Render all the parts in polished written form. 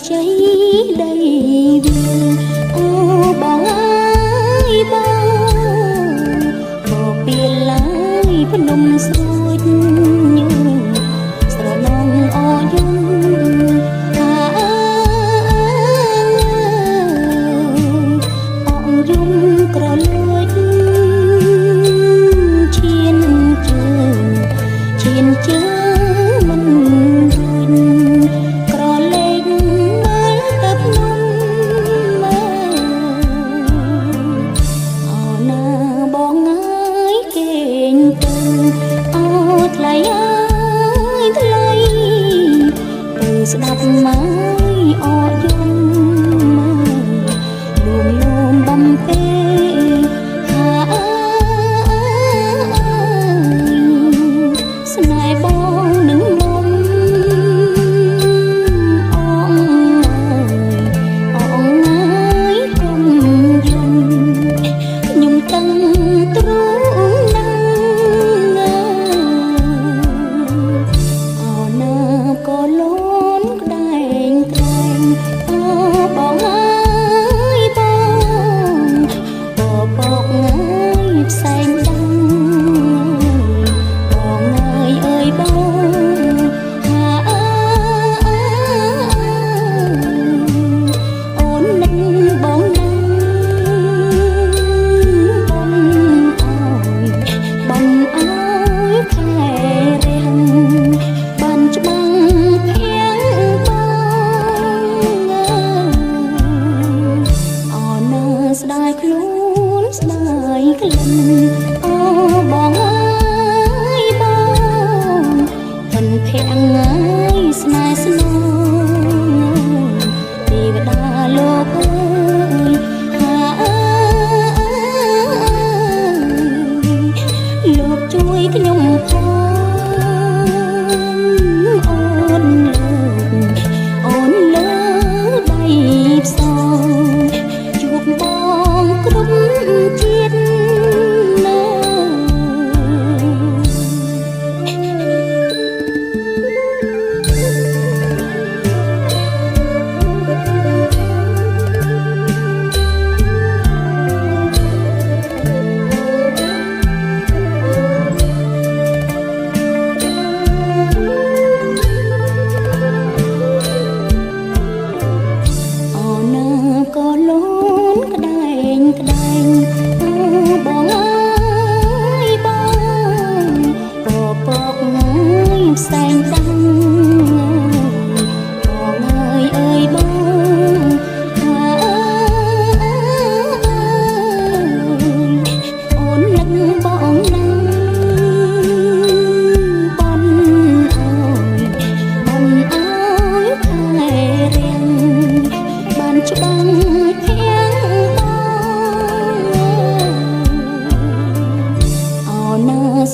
ខ្ចីដីវាអូបងអើយបងពៀលឡើយភ្នំស្រួយស្រណងអយំថាអងយំក្រលួចឈានជើងមិនរួញក្រលេងមើលទៅភ្នំមើលអោណាបងអើយគេងទៅអោថ្លៃអើយថ្លៃទៅស្ដាប់មកអយំលួងលោមបំពេថាអើស្នេហ៍បងនឹងមុំអងអើយកុំយំខ្ញុំតឹងទ្រូងណាអូណាក៏លូនក្ដែងក្ដែងអូបងអើយបងបកងាយផ្សែងដាំបងអើយអើយបងថាអើអូននឹងបងណាបងអើយខែរាំងបានច្បាំងភៀងបងអូនស្ដាយខ្លួនស្ដាយក្លិនអូបងអើយបងធនភាំងអើយស្នេហ៍ស្នងទេវតាលោកអើយថាអើលោកជួយខ្ញុំផងអូនលើដៃផ្សងជួបបងគ្រប់ជាតិណា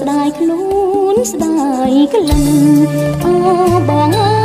ស្ដាយខ្លួនស្ដាយក្លិនអូបង